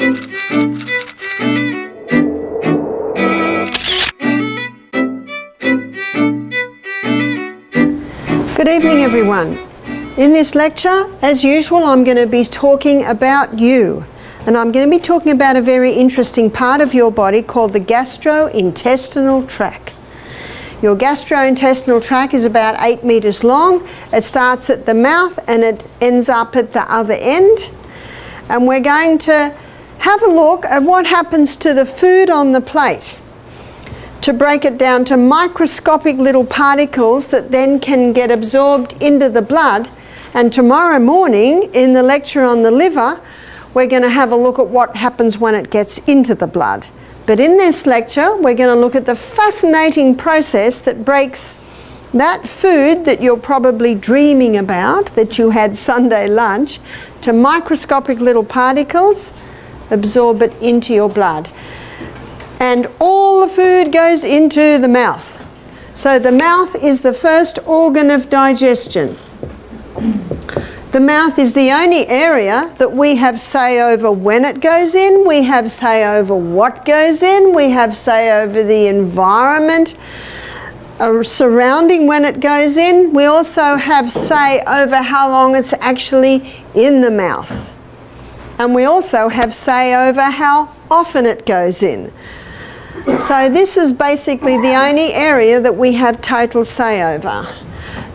Good evening, everyone. In this lecture, as usual, I'm going to be talking about you. And I'm going to be talking about a very interesting part of your body called the gastrointestinal tract. Your gastrointestinal tract is about 8 meters long. It starts at the mouth and it ends up at the other end. And we're going to have a look at what happens to the food on the plate, to break it down to microscopic little particles that then can get absorbed into the blood. And tomorrow morning in the lecture on the liver, we're going to have a look at what happens when it gets into the blood. But in this lecture, we're going to look at the fascinating process that breaks that food that you're probably dreaming about, that you had Sunday lunch, to microscopic little particles, absorb it into your blood. And all the food goes into the mouth. So the mouth is the first organ of digestion. The mouth is the only area that we have say over when it goes in, we have say over what goes in, we have say over the environment surrounding when it goes in. We also have say over how long it's actually in the mouth. And we also have say over how often it goes in. So this is basically the only area that we have total say over.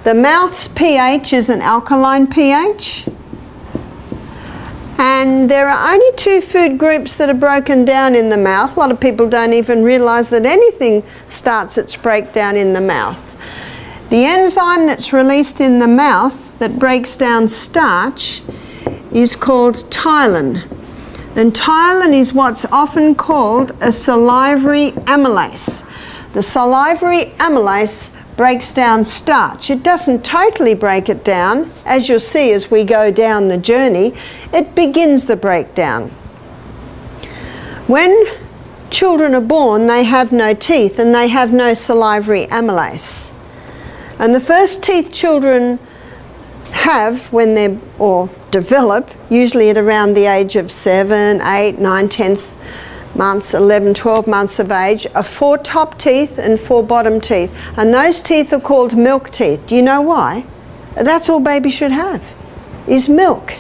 The mouth's pH is an alkaline pH, and there are only 2 food groups that are broken down in the mouth. A lot of people don't even realize that anything starts its breakdown in the mouth. The enzyme that's released in the mouth that breaks down starch is called ptyalin. And ptyalin is what's often called a salivary amylase. The salivary amylase breaks down starch. It doesn't totally break it down. As you'll see as we go down the journey, it begins the breakdown. When children are born, they have no teeth and they have no salivary amylase. And the first teeth children have when they're, or develop, usually at around the age of 7, 8, 9, 10 months, 11, 12 months of age, are 4 top teeth and 4 bottom teeth. And those teeth are called milk teeth. Do you know why? That's all baby should have, is milk.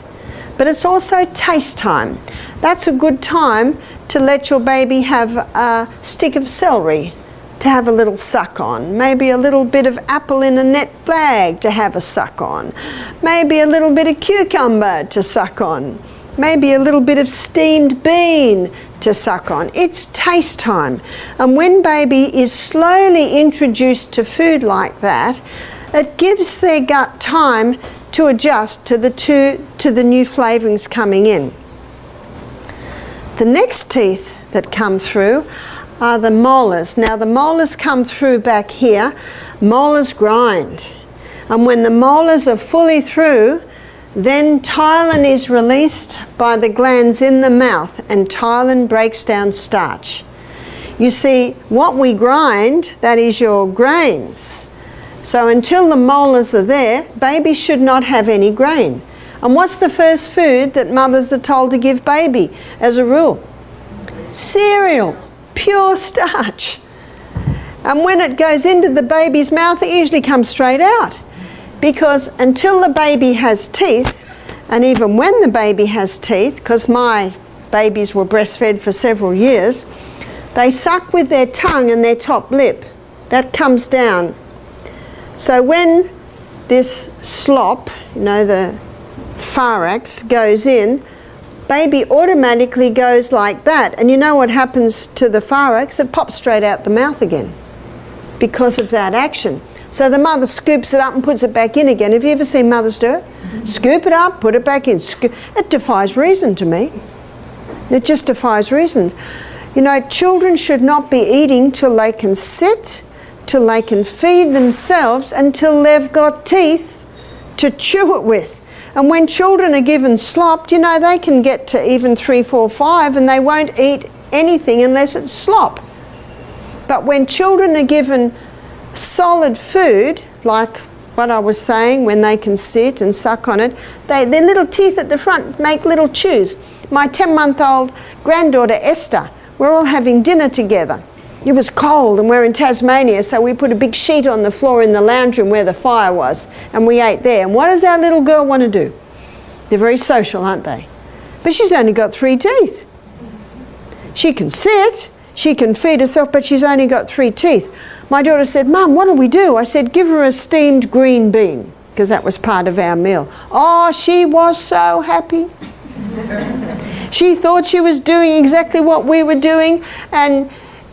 But it's also taste time. That's a good time to let your baby have a stick of celery to have a little suck on. Maybe a little bit of apple in a net bag to have a suck on. Maybe a little bit of cucumber to suck on. Maybe a little bit of steamed bean to suck on. It's taste time. And when baby is slowly introduced to food like that, it gives their gut time to adjust to the new flavourings coming in. The next teeth that come through are the molars. Now the molars come through back here. Molars grind. And when the molars are fully through, then ptyalin is released by the glands in the mouth, and ptyalin breaks down starch. You see, what we grind, that is your grains. So until the molars are there, baby should not have any grain. And what's the first food that mothers are told to give baby as a rule? Cereal, pure starch. And when it goes into the baby's mouth, it usually comes straight out. Because until the baby has teeth, and even when the baby has teeth, because my babies were breastfed for several years, they suck with their tongue and their top lip. That comes down. So when this slop, you know, the pharynx goes in, baby automatically goes like that. And you know what happens to the pharynx? It pops straight out the mouth again because of that action. So the mother scoops it up and puts it back in again. Have you ever seen mothers do it? Scoop it up, put it back in. It defies reason to me. It just defies reason. You know, children should not be eating till they can sit, till they can feed themselves, until they've got teeth to chew it with. And when children are given slop, you know, they can get to even 3, 4, 5 and they won't eat anything unless it's slop. But when children are given solid food, like what I was saying, when they can sit and suck on it, their little teeth at the front make little chews. My 10-month-old granddaughter Esther. We're all having dinner together. It was cold and we're in Tasmania, so we put a big sheet on the floor in the lounge room where the fire was, and we ate there. And what does our little girl want to do? They're very social, aren't they? But she's only got 3 teeth. She can sit, she can feed herself, but she's only got 3 teeth. My daughter said, "Mum, what'll we do?" I said, "Give her a steamed green bean," because that was part of our meal. Oh, she was so happy. She thought she was doing exactly what we were doing, and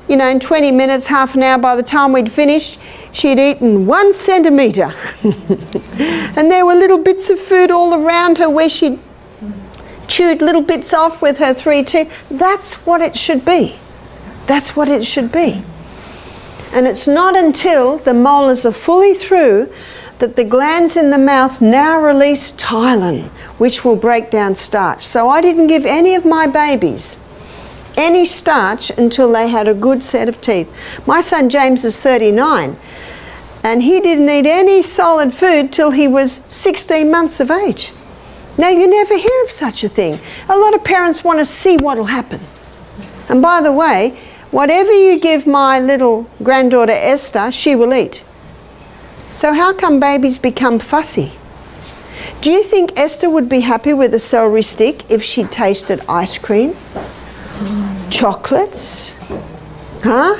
you know, in 20 minutes, half an hour, by the time we'd finished, she'd eaten 1 centimetre. And there were little bits of food all around her where she'd chewed little bits off with her 3 teeth. That's what it should be. That's what it should be. And it's not until the molars are fully through that the glands in the mouth now release ptyalin, which will break down starch. So I didn't give any of my babies any starch until they had a good set of teeth. My son James is 39, and he didn't eat any solid food till he was 16 months of age. Now, you never hear of such a thing. A lot of parents want to see what will happen. And by the way, whatever you give my little granddaughter Esther, she will eat. So how come babies become fussy? Do you think Esther would be happy with a celery stick if she tasted ice cream? Chocolates? Huh?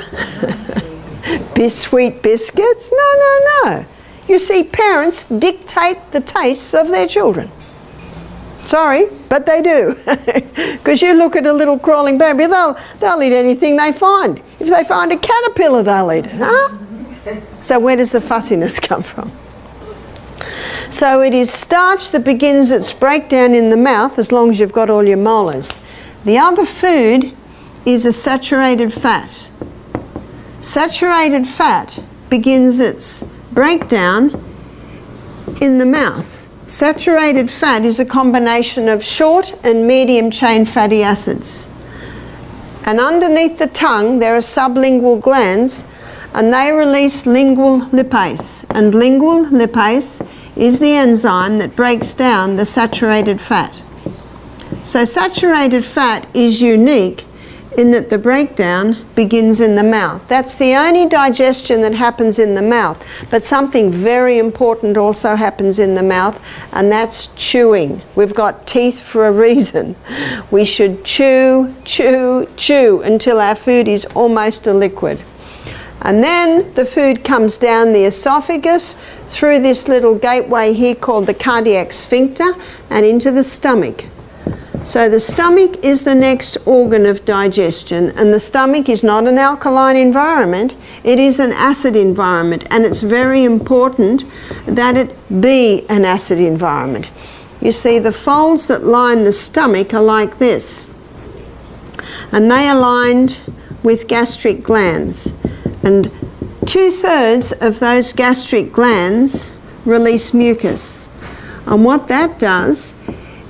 Sweet biscuits? No. You see, parents dictate the tastes of their children. Sorry, but they do. Because you look at a little crawling baby, they'll eat anything they find. If they find a caterpillar, they'll eat it, huh? So where does the fussiness come from? So it is starch that begins its breakdown in the mouth, as long as you've got all your molars. The other food is a saturated fat. Saturated fat begins its breakdown in the mouth. Saturated fat is a combination of short and medium chain fatty acids. And underneath the tongue there are sublingual glands, and they release lingual lipase. And lingual lipase is the enzyme that breaks down the saturated fat. So saturated fat is unique in that the breakdown begins in the mouth. That's the only digestion that happens in the mouth. But something very important also happens in the mouth, and that's chewing. We've got teeth for a reason. We should chew until our food is almost a liquid. And then the food comes down the esophagus through this little gateway here called the cardiac sphincter and into the stomach. So the stomach is the next organ of digestion, and the stomach is not an alkaline environment, it is an acid environment, and it's very important that it be an acid environment. You see, the folds that line the stomach are like this, and they are lined with gastric glands, and 2/3 of those gastric glands release mucus. And what that does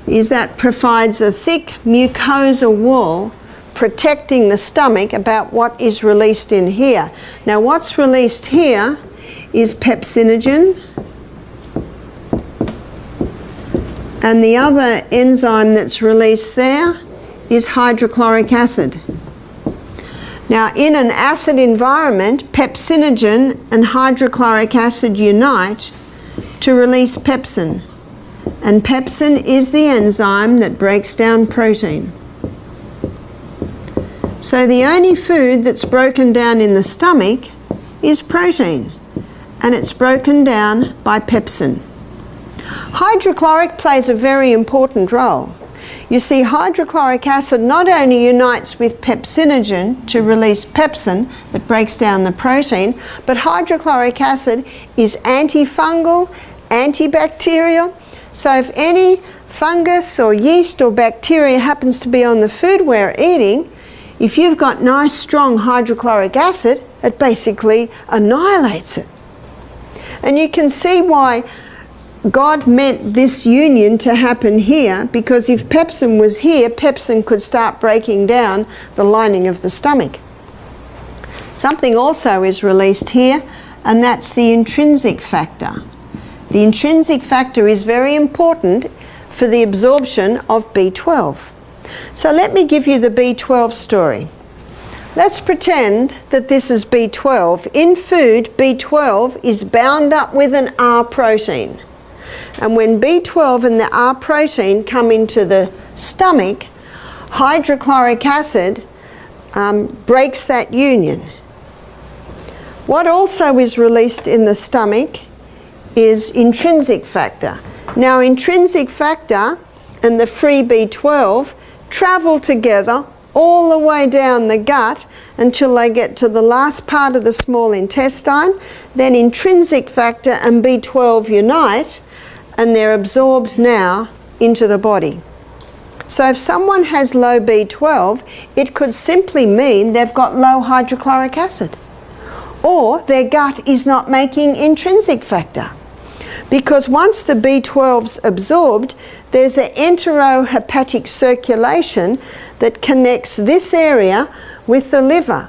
is that provides a thick mucosa wall protecting the stomach about what is released in here. Now what's released here is pepsinogen, and the other enzyme that's released there is hydrochloric acid. Now in an acid environment, pepsinogen and hydrochloric acid unite to release pepsin. And pepsin is the enzyme that breaks down protein. So the only food that's broken down in the stomach is protein, and it's broken down by pepsin. Hydrochloric plays a very important role. You see, hydrochloric acid not only unites with pepsinogen to release pepsin that breaks down the protein, but hydrochloric acid is antifungal, antibacterial. So if any fungus or yeast or bacteria happens to be on the food we're eating, if you've got nice strong hydrochloric acid, it basically annihilates it. And you can see why God meant this union to happen here, because if pepsin was here, pepsin could start breaking down the lining of the stomach. Something also is released here, and that's the intrinsic factor. The intrinsic factor is very important for the absorption of B12. So let me give you the B12 story. Let's pretend that this is B12. In food, B12 is bound up with an R protein. And when B12 and the R protein come into the stomach, hydrochloric acid breaks that union. What also is released in the stomach is intrinsic factor. Now, intrinsic factor and the free B12 travel together all the way down the gut until they get to the last part of the small intestine. Then intrinsic factor and B12 unite, and they're absorbed now into the body. So if someone has low B12, it could simply mean they've got low hydrochloric acid, or their gut is not making intrinsic factor. Because once the B12's absorbed, there's an enterohepatic circulation that connects this area with the liver.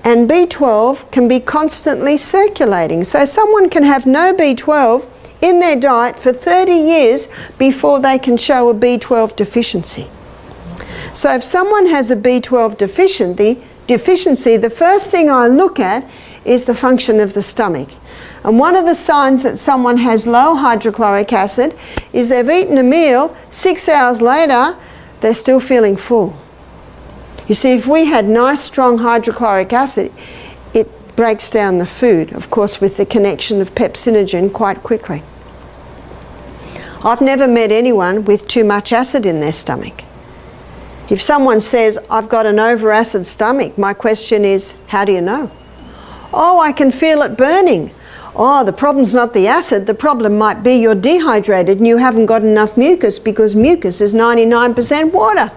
And B12 can be constantly circulating. So someone can have no B12 in their diet for 30 years before they can show a B12 deficiency. So if someone has a B12 deficiency, the first thing I look at is the function of the stomach. And one of the signs that someone has low hydrochloric acid is they've eaten a meal, 6 hours later, they're still feeling full. You see, if we had nice strong hydrochloric acid, it breaks down the food, of course, with the connection of pepsinogen quite quickly. I've never met anyone with too much acid in their stomach. If someone says, I've got an over-acid stomach, my question is, how do you know? Oh, I can feel it burning. Oh, the problem's not the acid. The problem might be you're dehydrated and you haven't got enough mucus, because mucus is 99% water.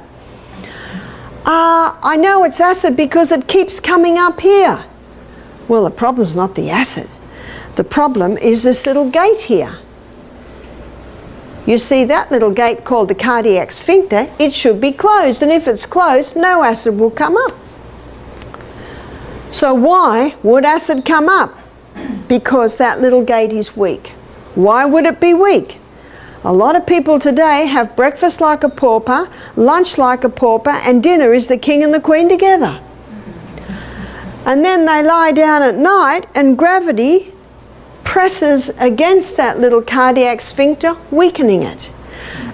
I know it's acid because it keeps coming up here. Well, the problem's not the acid. The problem is this little gate here. You see that little gate called the cardiac sphincter? It should be closed, and if it's closed, no acid will come up. So why would acid come up? Because that little gate is weak. Why would it be weak? A lot of people today have breakfast like a pauper, lunch like a pauper, and dinner is the king and the queen together. And then they lie down at night and gravity presses against that little cardiac sphincter, weakening it.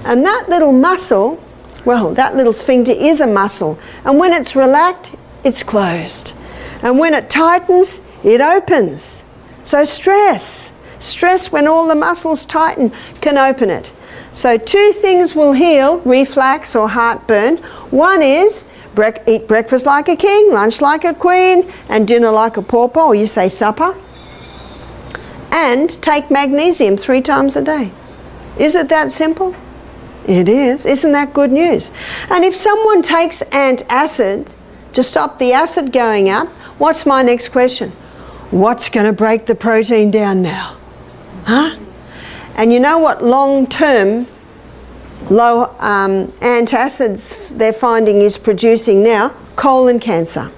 And that little muscle, well, that little sphincter is a muscle, and when it's relaxed, it's closed. And when it tightens, it opens. So stress when all the muscles tighten can open it. So two things will heal reflux or heartburn. One is eat breakfast like a king, lunch like a queen, and dinner like a pauper, or you say supper. And take magnesium 3 times a day. Is it that simple? It is. Isn't that good news? And if someone takes antacid to stop the acid going up, what's my next question? What's going to break the protein down now? Huh? And you know what long-term low antacids they're finding is producing now? Colon cancer.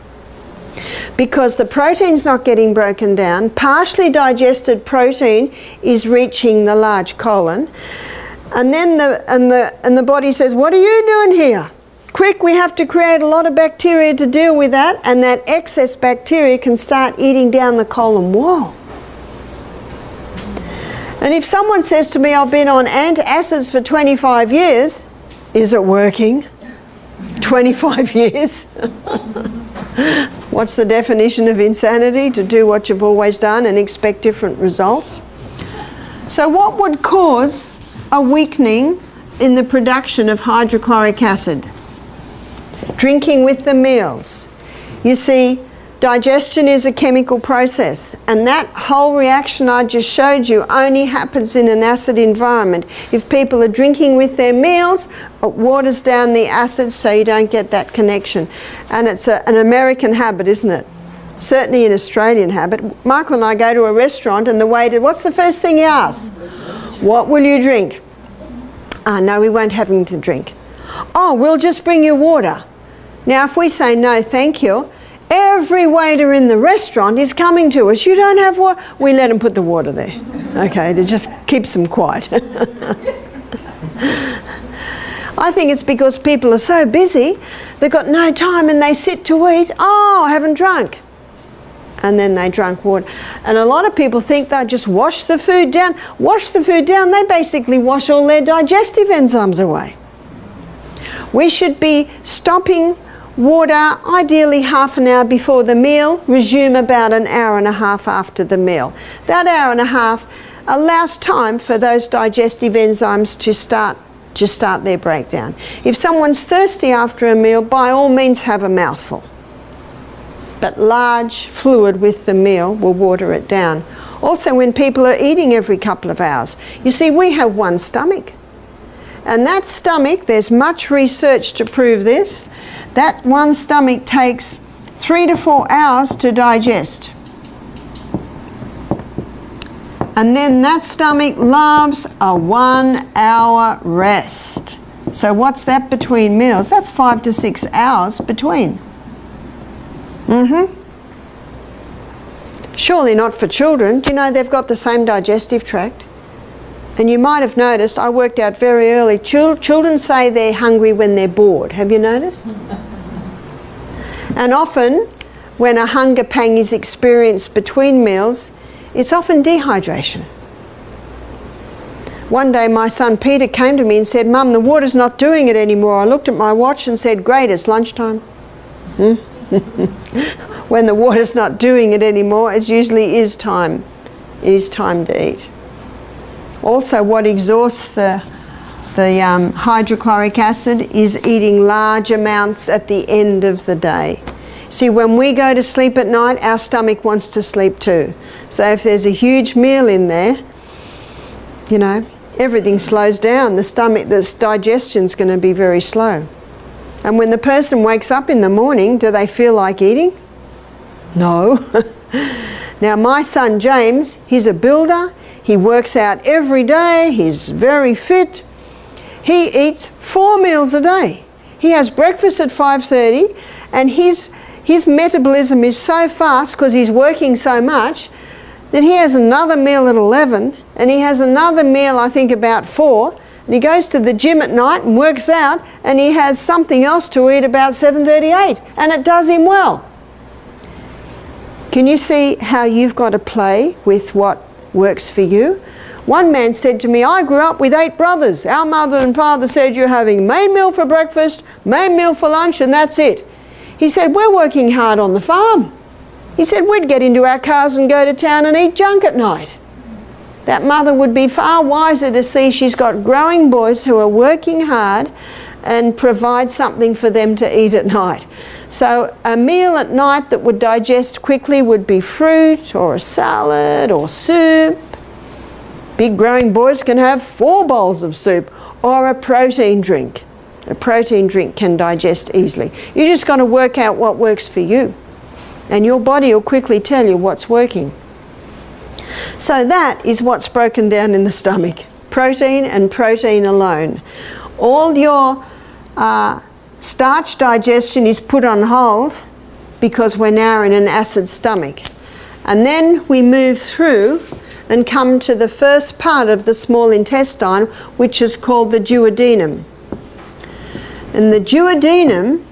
Because the protein's not getting broken down, partially digested protein is reaching the large colon, and then the body says, what are you doing here? Quick, we have to create a lot of bacteria to deal with that, and that excess bacteria can start eating down the colon wall. And if someone says to me, I've been on antacids for 25 years, is it working? 25 years? What's the definition of insanity? To do what you've always done and expect different results. So what would cause a weakening in the production of hydrochloric acid? Drinking with the meals. You see, digestion is a chemical process, and that whole reaction I just showed you only happens in an acid environment. If people are drinking with their meals, it waters down the acid so you don't get that connection. And it's an American habit, isn't it? Certainly an Australian habit. Michael and I go to a restaurant and the waiter, what's the first thing he asks? What will you drink? No, we won't have anything to drink. Oh, we'll just bring you water. Now if we say no thank you, every waiter in the restaurant is coming to us. You don't have water? We let them put the water there. Okay, that just keeps them quiet. I think it's because people are so busy, they've got no time and they sit to eat. Oh, I haven't drunk. And then they drunk water. And a lot of people think they'll just wash the food down. Wash the food down, they basically wash all their digestive enzymes away. We should be stopping water ideally half an hour before the meal, resume about an hour and a half after the meal. That hour and a half allows time for those digestive enzymes to start their breakdown. If someone's thirsty after a meal, by all means have a mouthful. But large fluid with the meal will water it down. Also, when people are eating every couple of hours, you see, we have one stomach. And that stomach, there's much research to prove this, that one stomach takes 3 to 4 hours to digest. And then that stomach loves a 1 hour rest. So what's that between meals? That's 5 to 6 hours between. Surely not for children. Do you know they've got the same digestive tract? And you might have noticed, I worked out very early, children say they're hungry when they're bored. Have you noticed? And often, when a hunger pang is experienced between meals, it's often dehydration. One day my son Peter came to me and said, "Mum, the water's not doing it anymore." I looked at my watch and said, "Great, it's lunchtime." When the water's not doing it anymore, it usually is time. It is time to eat. Also, what exhausts the hydrochloric acid is eating large amounts at the end of the day. See, when we go to sleep at night, our stomach wants to sleep too. So if there's a huge meal in there, you know, everything slows down. The stomach, this digestion's going to be very slow. And when the person wakes up in the morning, do they feel like eating? No. Now, my son James, he's a builder. He works out every day. He's very fit. He eats 4 meals a day. He has breakfast at 5:30, and his metabolism is so fast because he's working so much that he has another meal at 11, and he has another meal, I think, about 4, and he goes to the gym at night and works out, and he has something else to eat about 7:38, and it does him well. Can you see how you've got to play with what works for you? One man said to me, "I grew up with 8 brothers. Our mother and father said you're having main meal for breakfast, main meal for lunch, and that's it." He said, "We're working hard on the farm." He said, "We'd get into our cars and go to town and eat junk at night." That mother would be far wiser to see she's got growing boys who are working hard and provide something for them to eat at night. So a meal at night that would digest quickly would be fruit or a salad or soup. Big growing boys can have 4 bowls of soup, or a protein drink. A protein drink can digest easily. You just got to work out what works for you, and your body will quickly tell you what's working. So that is what's broken down in the stomach. Protein and protein alone. All your starch digestion is put on hold because we're now in an acid stomach. And then we move through and come to the first part of the small intestine, which is called the duodenum. And the duodenum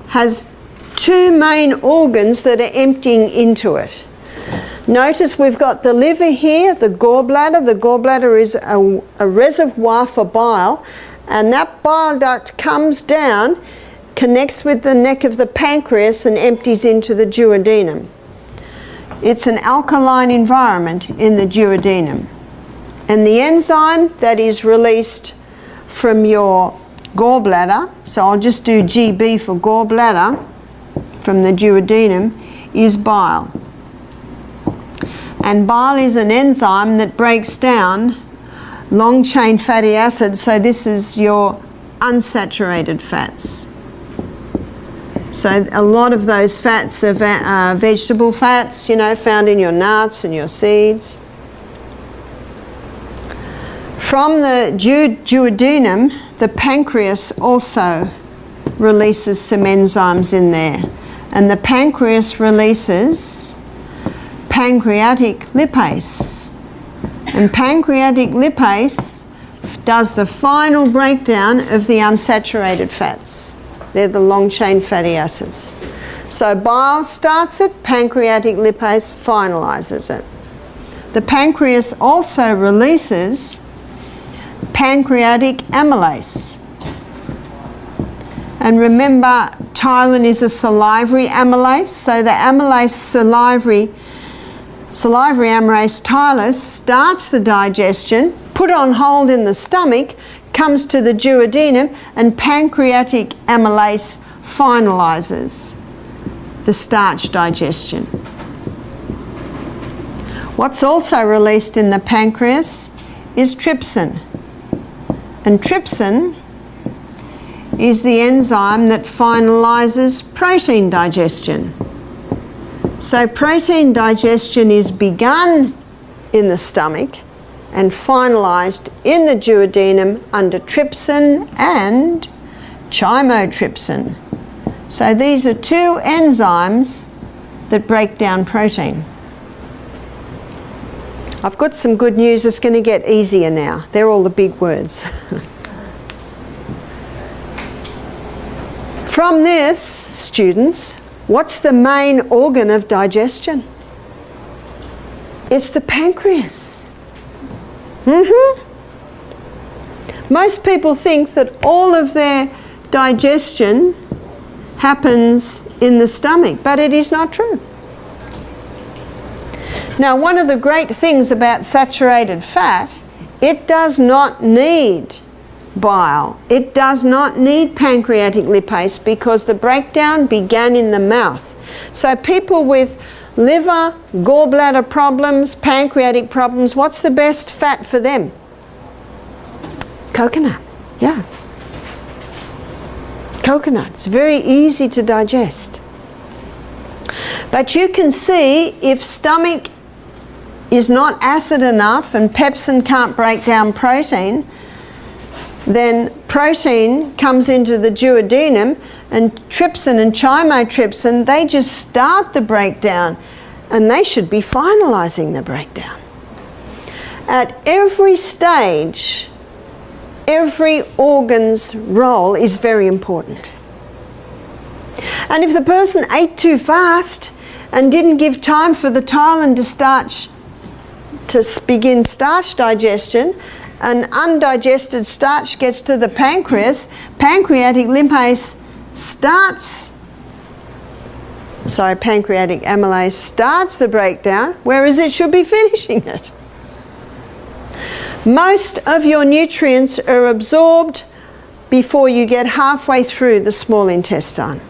has 2 main organs that are emptying into it. Notice we've got the liver here, the gallbladder. The gallbladder is a reservoir for bile, and that bile duct comes down, connects with the neck of the pancreas, and empties into the duodenum. It's an alkaline environment in the duodenum. And the enzyme that is released from your gallbladder, so I'll just do GB for gallbladder, from the duodenum, is bile. And bile is an enzyme that breaks down long-chain fatty acids, so this is your unsaturated fats. So a lot of those fats are vegetable fats, you know, found in your nuts and your seeds. From the duodenum, the pancreas also releases some enzymes in there. And the pancreas releases pancreatic lipase. And pancreatic lipase does the final breakdown of the unsaturated fats. They're the long-chain fatty acids. So bile starts it, pancreatic lipase finalises it. The pancreas also releases pancreatic amylase. And remember, ptyalin is a salivary amylase, so the amylase salivary amylase ptyalase starts the digestion, put on hold in the stomach, comes to the duodenum, and pancreatic amylase finalises the starch digestion. What's also released in the pancreas is trypsin. And trypsin is the enzyme that finalises protein digestion. So protein digestion is begun in the stomach and finalised in the duodenum under trypsin and chymotrypsin. So these are two enzymes that break down protein. I've got some good news. It's going to get easier now. They're all the big words. From this, students, what's the main organ of digestion? It's the pancreas. Most people think that all of their digestion happens in the stomach, but it is not true. Now, one of the great things about saturated fat, it does not need bile. It does not need pancreatic lipase because the breakdown began in the mouth. So people with liver, gallbladder problems, pancreatic problems, what's the best fat for them? Coconut, yeah. Coconut, it's very easy to digest. But you can see if stomach is not acid enough and pepsin can't break down protein, then protein comes into the duodenum and trypsin and chymotrypsin, they just start the breakdown and they should be finalising the breakdown. At every stage, every organ's role is very important. And if the person ate too fast and didn't give time for the ptyalin to begin starch digestion, and undigested starch gets to the pancreas, pancreatic amylase starts the breakdown, whereas it should be finishing it. Most of your nutrients are absorbed before you get halfway through the small intestine.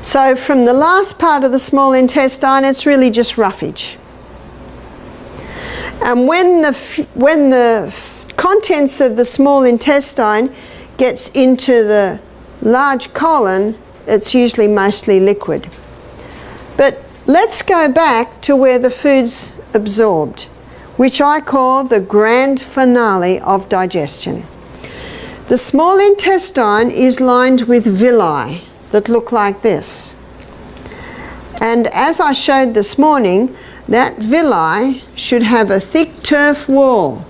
So from the last part of the small intestine, it's really just roughage. And when the contents of the small intestine gets into the large colon, it's usually mostly liquid. But let's go back to where the food's absorbed, which I call the grand finale of digestion. The small intestine is lined with villi that look like this. And as I showed this morning, that villi should have a thick turf wall.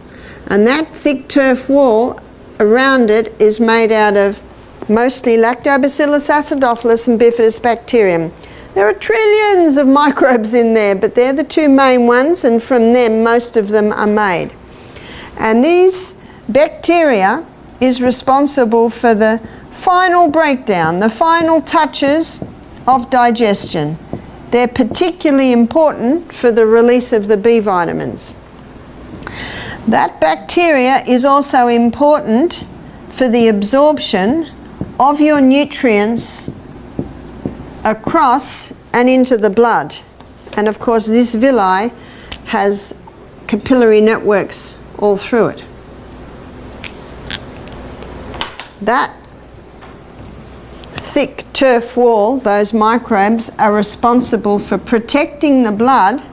And that thick turf wall around it is made out of mostly Lactobacillus acidophilus and Bifidobacterium. There are trillions of microbes in there, but they're the two main ones, and from them most of them are made. And these bacteria is responsible for the final breakdown, the final touches of digestion. They're particularly important for the release of the B vitamins. That bacteria is also important for the absorption of your nutrients across and into the blood. And of course this villi has capillary networks all through it. That thick turf wall, those microbes, are responsible for protecting the blood,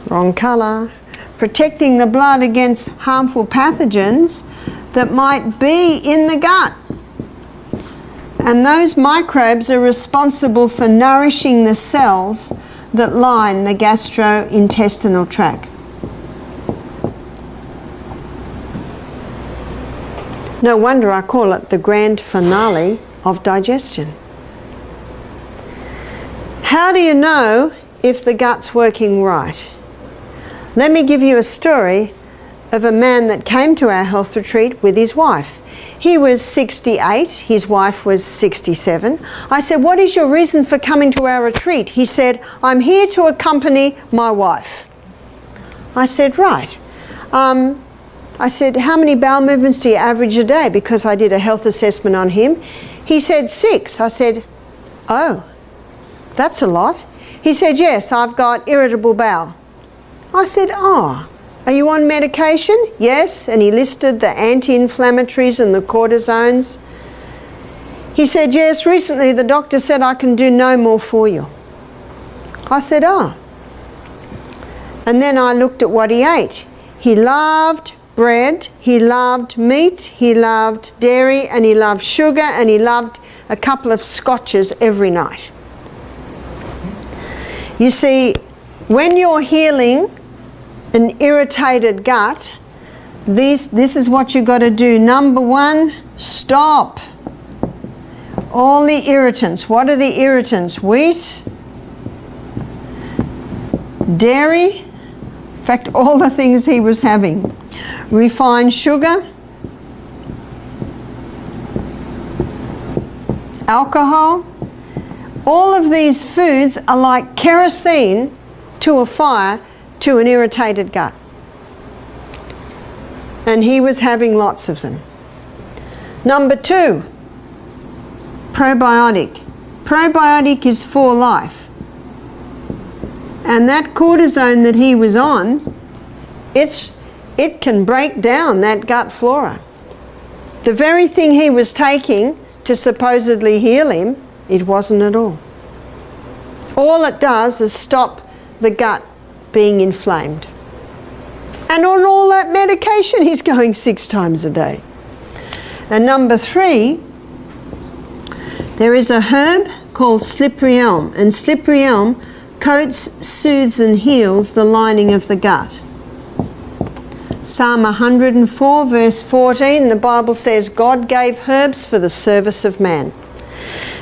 wrong colour, protecting the blood against harmful pathogens that might be in the gut. And those microbes are responsible for nourishing the cells that line the gastrointestinal tract. No wonder I call it the grand finale of digestion. How do you know if the gut's working right? Let me give you a story of a man that came to our health retreat with his wife. He was 68, his wife was 67. I said, what is your reason for coming to our retreat? He said, I'm here to accompany my wife. I said, right. I said, how many bowel movements do you average a day? Because I did a health assessment on him. He said 6. I said, oh, that's a lot. He said, yes, I've got irritable bowel. I said, oh, are you on medication? Yes. And he listed the anti-inflammatories and the cortisones. He said, yes, recently the doctor said I can do no more for you. I said, oh. And then I looked at what he ate. He loved bread, he loved meat, he loved dairy, and he loved sugar, and he loved a couple of scotches every night. You see, when you're healing an irritated gut, this is what you've got to do. Number 1, stop all the irritants. What are the irritants? Wheat, dairy, in fact, all the things he was having. Refined sugar, alcohol. All of these foods are like kerosene to a fire to an irritated gut. And he was having lots of them. Number 2, probiotic. Probiotic is for life. And that cortisone that he was on, it can break down that gut flora. The very thing he was taking to supposedly heal him, it wasn't at all. All it does is stop the gut being inflamed. And on all that medication, he's going 6 times a day. And number 3, there is a herb called slippery elm. And slippery elm coats, soothes and heals the lining of the gut. Psalm 104 verse 14, the Bible says, God gave herbs for the service of man.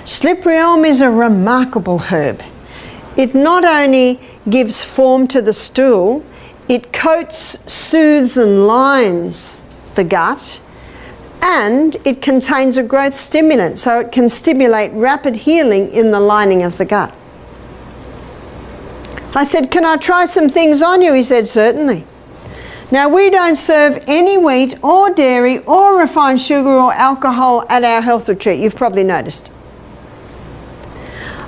Slippery elm is a remarkable herb. It not only gives form to the stool, it coats, soothes and lines the gut, and it contains a growth stimulant, so it can stimulate rapid healing in the lining of the gut. I said, can I try some things on you? He said, certainly. Now, we don't serve any wheat or dairy or refined sugar or alcohol at our health retreat. You've probably noticed.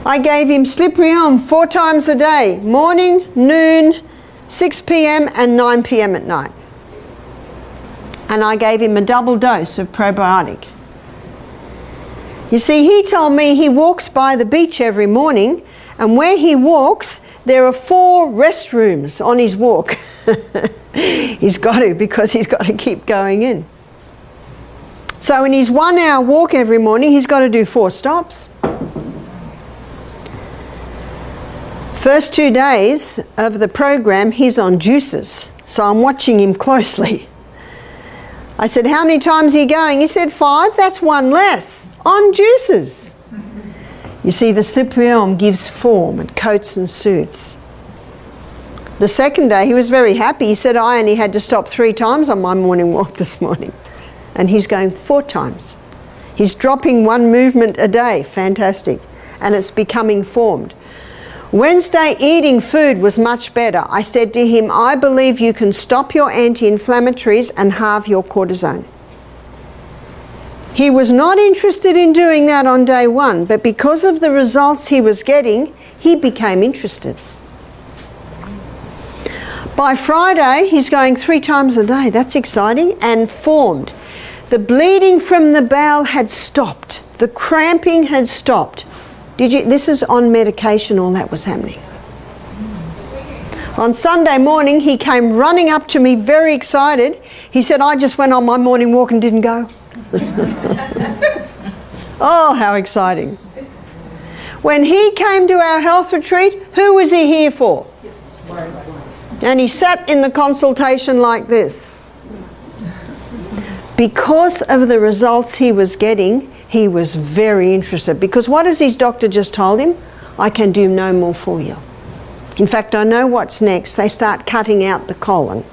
I gave him slippery elm 4 times a day, morning, noon, 6 p.m. and 9 p.m. at night. And I gave him a double dose of probiotic. You see, he told me he walks by the beach every morning, and where he walks, there are 4 restrooms on his walk. He's got to, because he's got to keep going in. So in his 1-hour walk every morning, he's got to do 4 stops. First 2 days of the program, he's on juices. So I'm watching him closely. I said, how many times are you going? He said, 5. That's 1 less. On juices. You see, the slippery elm gives form, it coats and soothes. The second day, he was very happy. He said, I only had to stop 3 times on my morning walk this morning. And he's going 4 times. He's dropping 1 movement a day. Fantastic. And it's becoming formed. Wednesday, eating food was much better. I said to him, I believe you can stop your anti-inflammatories and halve your cortisone. He was not interested in doing that on day 1, but because of the results he was getting, he became interested. By Friday, he's going 3 times a day. That's exciting. And formed. The bleeding from the bowel had stopped. The cramping had stopped. This is on medication, all that was happening. On Sunday morning, he came running up to me very excited. He said, I just went on my morning walk and didn't go. Oh, how exciting. When he came to our health retreat, who was he here for? And he sat in the consultation like this. Because of the results he was getting, he was very interested. Because what has his doctor just told him? I can do no more for you. In fact, I know what's next. They start cutting out the colon.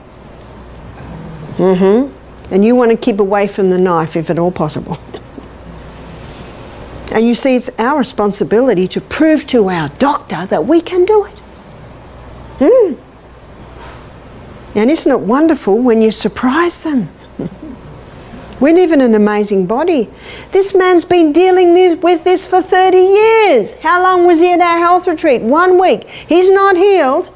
And you want to keep away from the knife if at all possible. And you see, it's our responsibility to prove to our doctor that we can do it. And isn't it wonderful when you surprise them? We live in an amazing body. This man's been dealing with this for 30 years. How long was he at our health retreat? 1 week. He's not healed,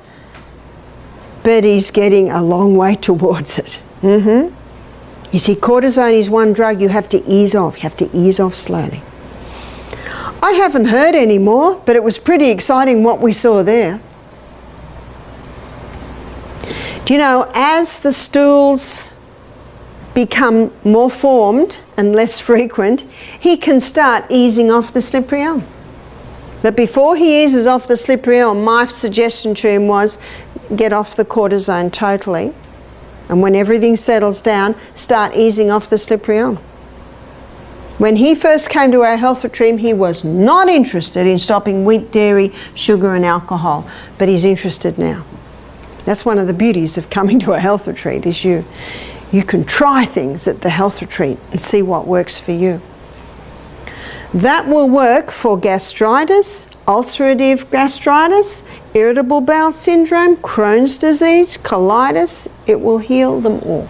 but he's getting a long way towards it. You see, cortisone is one drug you have to ease off. You have to ease off slowly. I haven't heard any more, but it was pretty exciting what we saw there. Do you know, as the stools become more formed and less frequent, he can start easing off the slippery elm. But before he eases off the slippery elm, my suggestion to him was get off the cortisone totally, and when everything settles down, start easing off the slippery elm. When he first came to our health retreat, he was not interested in stopping wheat, dairy, sugar and alcohol, but he's interested now. That's one of the beauties of coming to a health retreat, is you can try things at the health retreat and see what works for you. That will work for gastritis, ulcerative gastritis, irritable bowel syndrome, Crohn's disease, colitis. It will heal them all.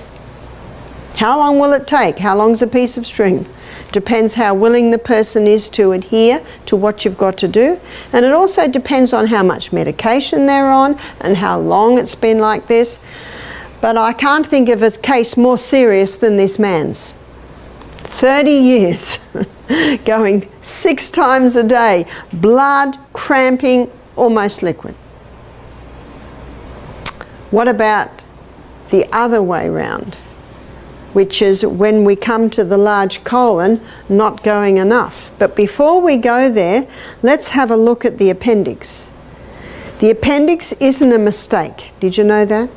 How long will it take? How long's a piece of string? Depends how willing the person is to adhere to what you've got to do. And it also depends on how much medication they're on and how long it's been like this. But I can't think of a case more serious than this man's. 30 years, going 6 times a day, blood, cramping, almost liquid. What about the other way round, which is when we come to the large colon, not going enough? But before we go there, let's have a look at the appendix. The appendix isn't a mistake. Did you know that?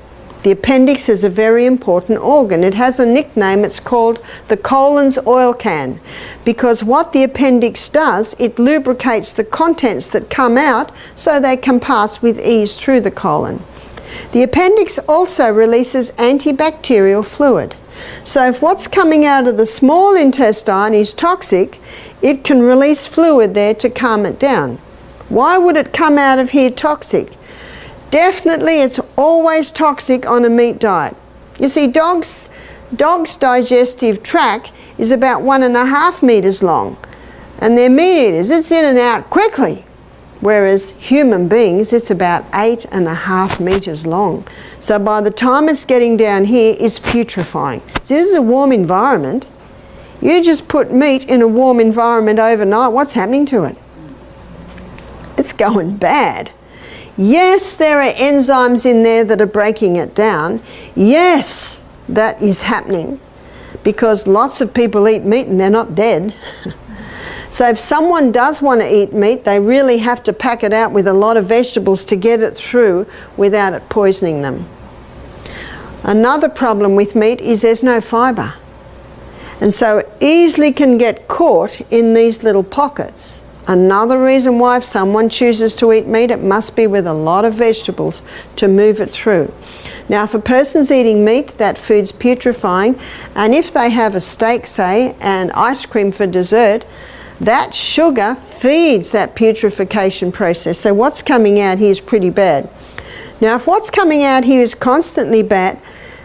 The appendix is a very important organ. It has a nickname. It's called the colon's oil can, because what the appendix does, it lubricates the contents that come out so they can pass with ease through the colon. The appendix also releases antibacterial fluid. So if what's coming out of the small intestine is toxic, it can release fluid there to calm it down. Why would it come out of here toxic? Definitely it's always toxic on a meat diet. You see, dogs' digestive tract is about 1.5 meters long, and they're meat eaters. It's in and out quickly, whereas human beings, it's about 8.5 meters long. So by the time it's getting down here, it's putrefying. So this is a warm environment. You just put meat in a warm environment overnight, what's happening to it? It's going bad. Yes, there are enzymes in there that are breaking it down. Yes, that is happening, because lots of people eat meat and they're not dead. So if someone does want to eat meat, they really have to pack it out with a lot of vegetables to get it through without it poisoning them. Another problem with meat is there's no fibre, and so it easily can get caught in these little pockets. Another reason why if someone chooses to eat meat, it must be with a lot of vegetables to move it through. Now, if a person's eating meat, that food's putrefying, and if they have a steak, say, and ice cream for dessert, that sugar feeds that putrefaction process. So what's coming out here is pretty bad. Now, if what's coming out here is constantly bad,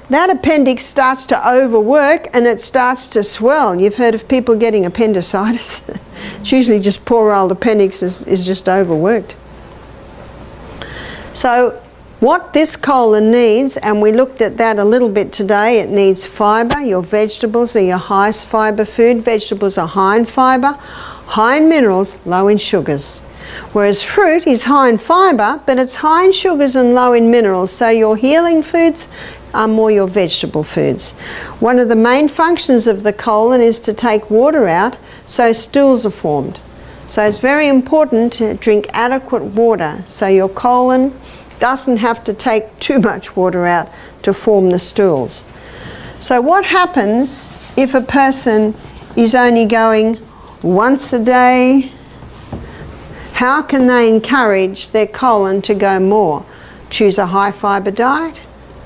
that appendix starts to overwork and it starts to swell. You've heard of people getting appendicitis. It's usually just poor old appendix is just overworked. So what this colon needs, and we looked at that a little bit today, it needs fibre. Your vegetables are your highest fibre food. Vegetables are high in fibre, high in minerals, low in sugars. Whereas fruit is high in fibre, but it's high in sugars and low in minerals. So your healing foods are more your vegetable foods. One of the main functions of the colon is to take water out, so stools are formed. So it's very important to drink adequate water so your colon doesn't have to take too much water out to form the stools. So what happens if a person is only going once a day, how can they encourage their colon to go more? Choose a high fibre diet,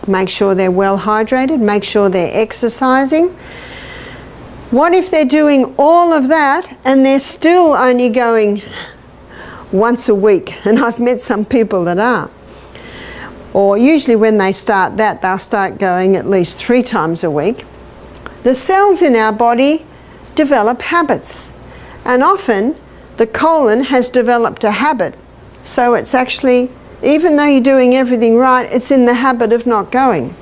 make sure they're well hydrated, make sure they're exercising. What if they're doing all of that and they're still only going once a week? And I've met some people that are. Or usually when they start that, they'll start going at least 3 times a week. The cells in our body develop habits, and often the colon has developed a habit, so it's actually, even though you're doing everything right, it's in the habit of not going.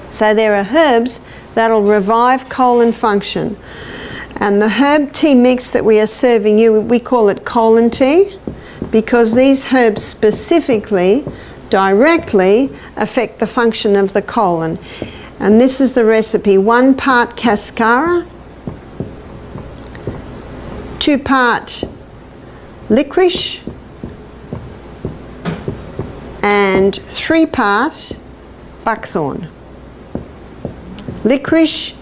So there are herbs that'll revive colon function, and the herb tea mix that we are serving you, we call it colon tea, because these herbs specifically directly affect the function of the colon. And this is the recipe: 1 part cascara, 2 part licorice, and 3 part buckthorn. Licorice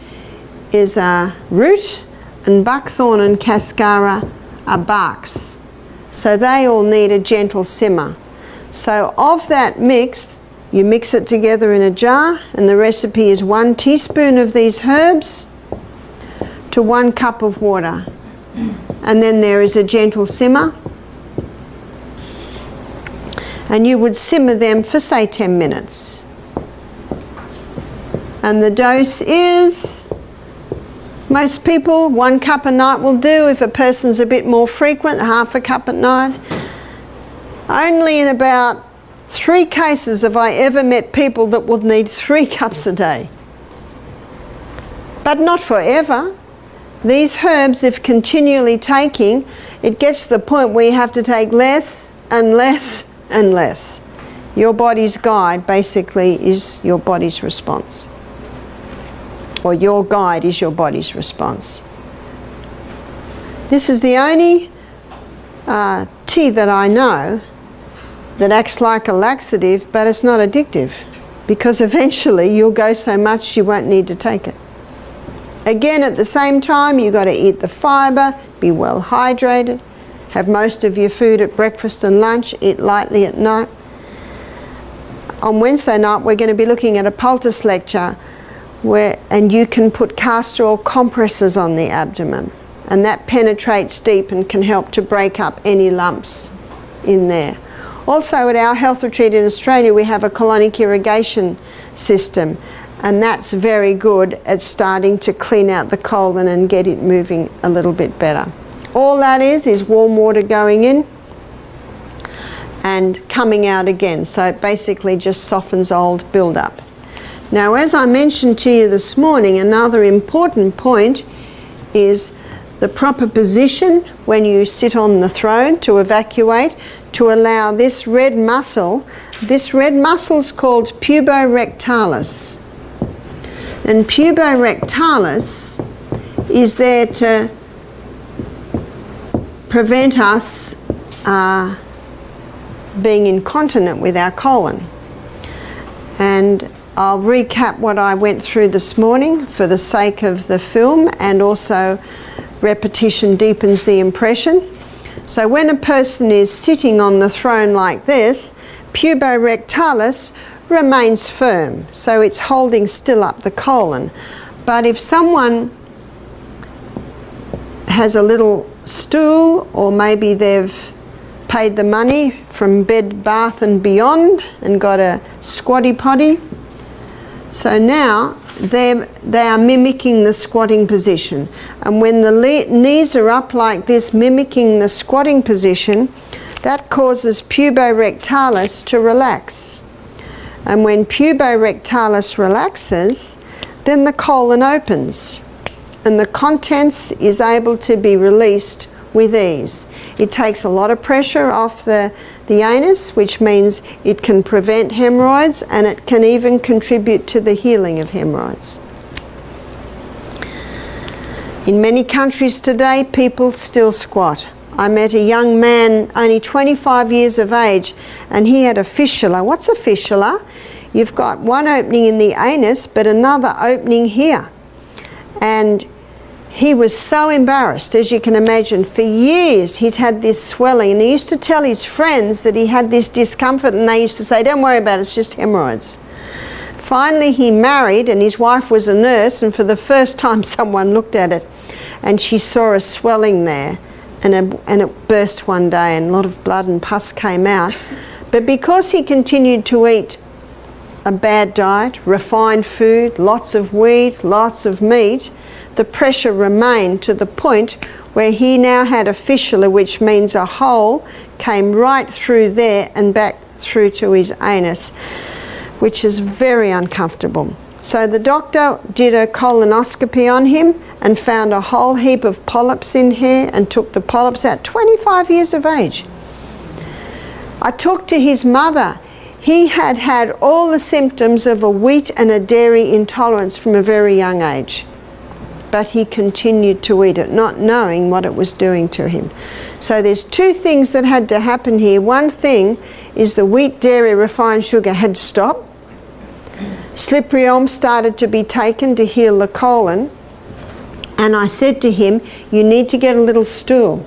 is a root, and buckthorn and cascara are barks. So they all need a gentle simmer. So of that mix, you mix it together in a jar, and the recipe is 1 teaspoon of these herbs to 1 cup of water. And then there is a gentle simmer. And you would simmer them for, say, 10 minutes. And the dose is, most people, 1 cup a night will do. If a person's a bit more frequent, half a cup at night. Only in about 3 cases have I ever met people that would need 3 cups a day. But not forever. These herbs, if continually taking, it gets to the point where you have to take less and less and less. Your body's guide basically is your body's response. Or your guide is your body's response. This is the only tea that I know that acts like a laxative, but it's not addictive, because eventually you'll go so much you won't need to take it. Again, at the same time, you've got to eat the fibre, be well hydrated, have most of your food at breakfast and lunch, eat lightly at night. On Wednesday night, we're going to be looking at a poultice lecture and you can put castor oil compresses on the abdomen, and that penetrates deep and can help to break up any lumps in there. Also, at our health retreat in Australia, we have a colonic irrigation system, and that's very good at starting to clean out the colon and get it moving a little bit better. All that is warm water going in and coming out again, so it basically just softens old build-up. Now, as I mentioned to you this morning, another important point is the proper position when you sit on the throne to evacuate, to allow this red muscle is called puborectalis. And puborectalis is there to prevent us being incontinent with our colon. And I'll recap what I went through this morning for the sake of the film, and also repetition deepens the impression. So when a person is sitting on the throne like this, puborectalis remains firm, so it's holding still up the colon. But if someone has a little stool, or maybe they've paid the money from Bed Bath and Beyond and got a squatty potty, so now they are mimicking the squatting position. And when the knees are up like this, mimicking the squatting position, that causes puborectalis to relax. And when puborectalis relaxes, then the colon opens and the contents is able to be released with ease. It takes a lot of pressure off the anus, which means it can prevent hemorrhoids, and it can even contribute to the healing of hemorrhoids. In many countries today, people still squat. I met a young man, only 25 years of age, and he had a fistula. What's a fistula? You've got one opening in the anus, but another opening here. And he was so embarrassed, as you can imagine. For years he'd had this swelling, and he used to tell his friends that he had this discomfort, and they used to say, don't worry about it, it's just hemorrhoids. Finally he married, and his wife was a nurse, and for the first time someone looked at it and she saw a swelling there, and it burst one day and a lot of blood and pus came out. But because he continued to eat a bad diet, refined food, lots of wheat, lots of meat, the pressure remained to the point where he now had a fistula, which means a hole came right through there and back through to his anus, which is very uncomfortable. So the doctor did a colonoscopy on him and found a whole heap of polyps in here and took the polyps out, 25 years of age. I talked to his mother. He had had all the symptoms of a wheat and a dairy intolerance from a very young age. But he continued to eat it, not knowing what it was doing to him. So there's two things that had to happen here. One thing is the wheat, dairy, refined sugar had to stop. Slippery elm started to be taken to heal the colon. And I said to him, you need to get a little stool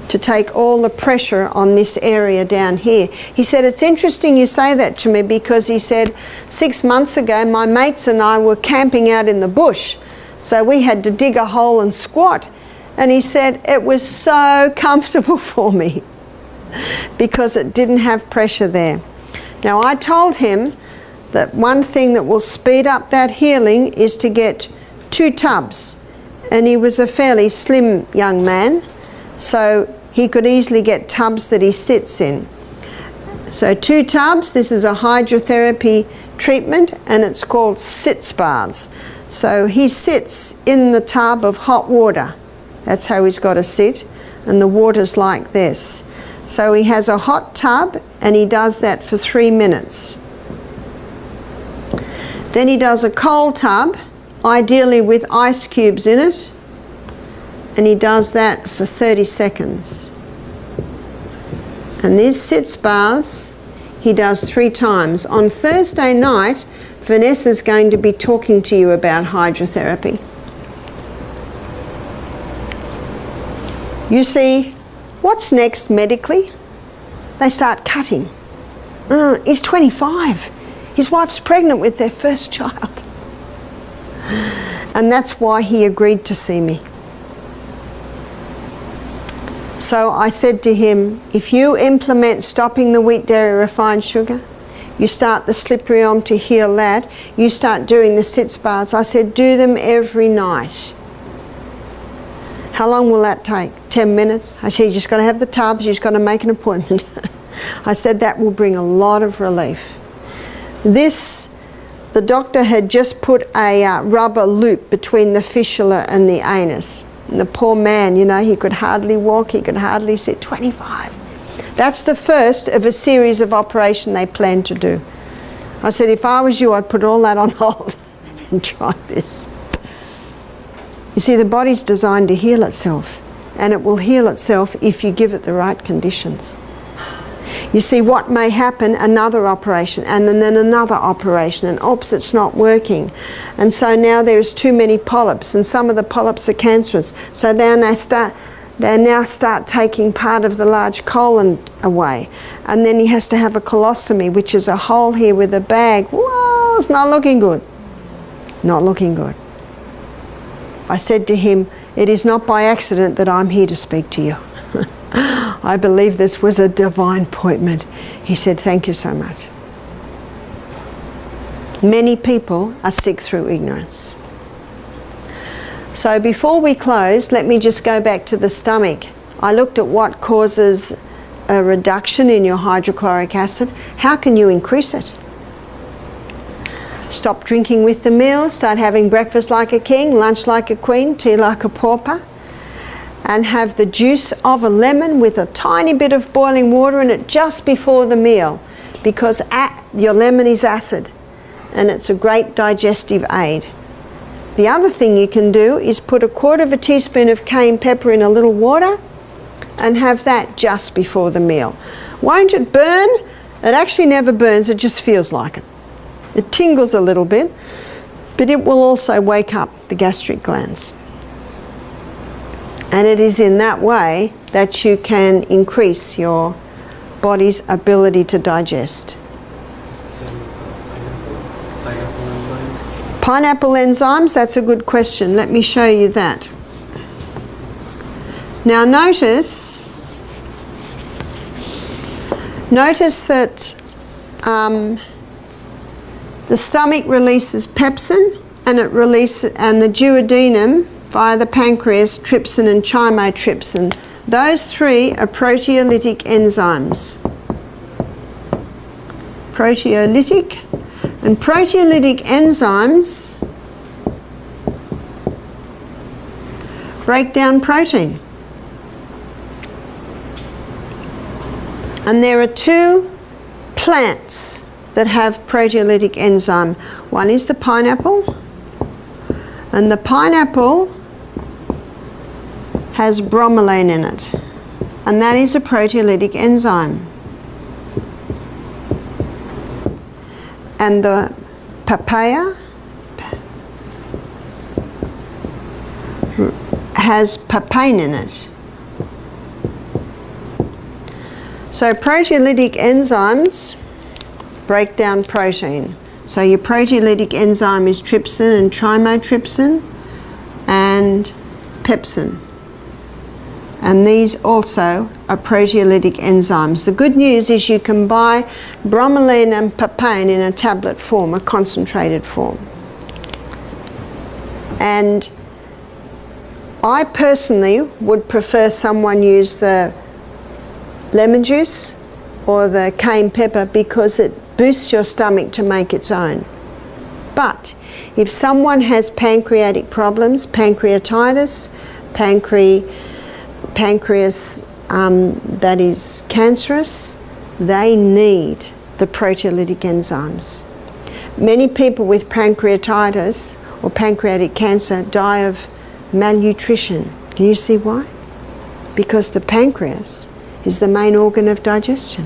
to take all the pressure on this area down here. He said, it's interesting you say that to me, because he said 6 months ago my mates and I were camping out in the bush. So we had to dig a hole and squat. And he said, it was so comfortable for me because it didn't have pressure there. Now I told him that one thing that will speed up that healing is to get 2 tubs. And he was a fairly slim young man, so he could easily get tubs that he sits in. So 2 tubs, this is a hydrotherapy treatment, and it's called sitz baths. So he sits in the tub of hot water. That's how he's got to sit, and the water's like this. So he has a hot tub and he does that for 3 minutes. Then he does a cold tub, ideally with ice cubes in it, and he does that for 30 seconds. And these sitz baths he does 3 times. On Thursday night, Vanessa's going to be talking to you about hydrotherapy. You see, what's next medically? They start cutting. He's 25. His wife's pregnant with their first child. And that's why he agreed to see me. So I said to him, if you implement stopping the wheat, dairy, refined sugar, you start the slippery elm to heal that, you start doing the sitz baths. I said, do them every night. How long will that take? 10 minutes? I said, you just got to have the tubs, you just got to make an appointment. I said, that will bring a lot of relief. The doctor had just put a rubber loop between the fistula and the anus. And the poor man, you know, he could hardly walk, he could hardly sit. 25. That's the first of a series of operations they plan to do. I said, if I was you, I'd put all that on hold and try this. You see, the body's designed to heal itself, and it will heal itself if you give it the right conditions. You see, what may happen, another operation, and then another operation, and oops, it's not working. And so now there's too many polyps, and some of the polyps are cancerous. So they now start taking part of the large colon away. And then he has to have a colostomy, which is a hole here with a bag. Whoa, it's not looking good. Not looking good. I said to him, it is not by accident that I'm here to speak to you. I believe this was a divine appointment. He said, thank you so much. Many people are sick through ignorance. So before we close, let me just go back to the stomach. I looked at what causes a reduction in your hydrochloric acid. How can you increase it? Stop drinking with the meal, start having breakfast like a king, lunch like a queen, tea like a pauper, and have the juice of a lemon with a tiny bit of boiling water in it just before the meal, because your lemon is acid and it's a great digestive aid. The other thing you can do is put 1/4 teaspoon of cayenne pepper in a little water and have that just before the meal. Won't it burn? It actually never burns, it just feels like it. It tingles a little bit, but it will also wake up the gastric glands. And it is in that way that you can increase your body's ability to digest. Pineapple enzymes, that's a good question. Let me show you that. Now notice that the stomach releases pepsin, and the duodenum via the pancreas, trypsin and chymotrypsin. Those three are proteolytic enzymes. Proteolytic. And proteolytic enzymes break down protein. And there are two plants that have proteolytic enzyme. One is the pineapple, and the pineapple has bromelain in it, and that is a proteolytic enzyme. And the papaya has papain in it. So proteolytic enzymes break down protein. So your proteolytic enzyme is trypsin and chymotrypsin and pepsin. And these also are proteolytic enzymes. The good news is you can buy bromelain and papain in a tablet form, a concentrated form. And I personally would prefer someone use the lemon juice or the cayenne pepper because it boosts your stomach to make its own. But if someone has pancreatic problems, pancreatitis, pancreas that is cancerous, they need the proteolytic enzymes. Many people with pancreatitis or pancreatic cancer die of malnutrition. Can you see why? Because the pancreas is the main organ of digestion.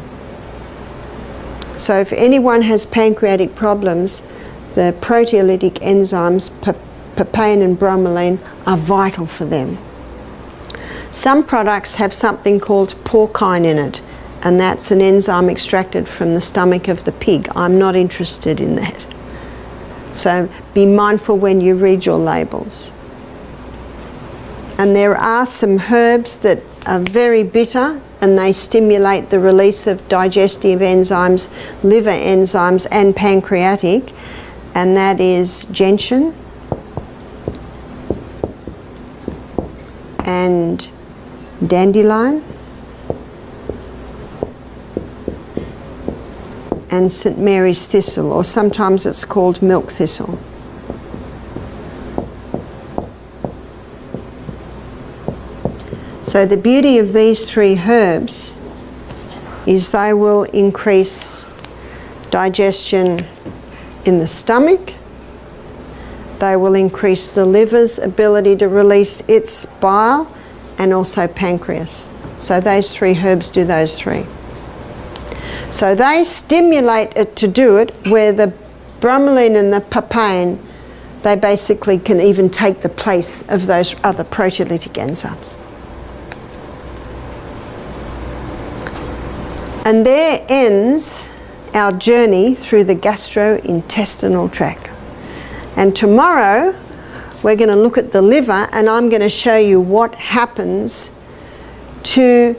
So if anyone has pancreatic problems, the proteolytic enzymes, papain and bromelain, are vital for them. Some products have something called porcine in it, and that's an enzyme extracted from the stomach of the pig. I'm not interested in that. So be mindful when you read your labels. And there are some herbs that are very bitter, and they stimulate the release of digestive enzymes, liver enzymes and pancreatic, and that is gentian and dandelion and St. Mary's thistle, or sometimes it's called milk thistle. So the beauty of these three herbs is they will increase digestion in the stomach, they will increase the liver's ability to release its bile, and also pancreas. So those three herbs do those three. So they stimulate it to do it, where the bromelain and the papain, they basically can even take the place of those other proteolytic enzymes. And there ends our journey through the gastrointestinal tract. And tomorrow we're going to look at the liver, and I'm going to show you what happens to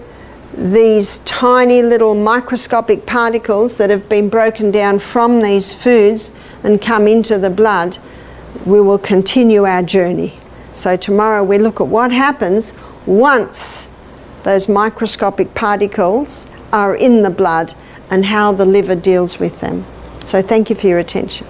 these tiny little microscopic particles that have been broken down from these foods and come into the blood. We will continue our journey. So tomorrow we look at what happens once those microscopic particles are in the blood and how the liver deals with them. So thank you for your attention.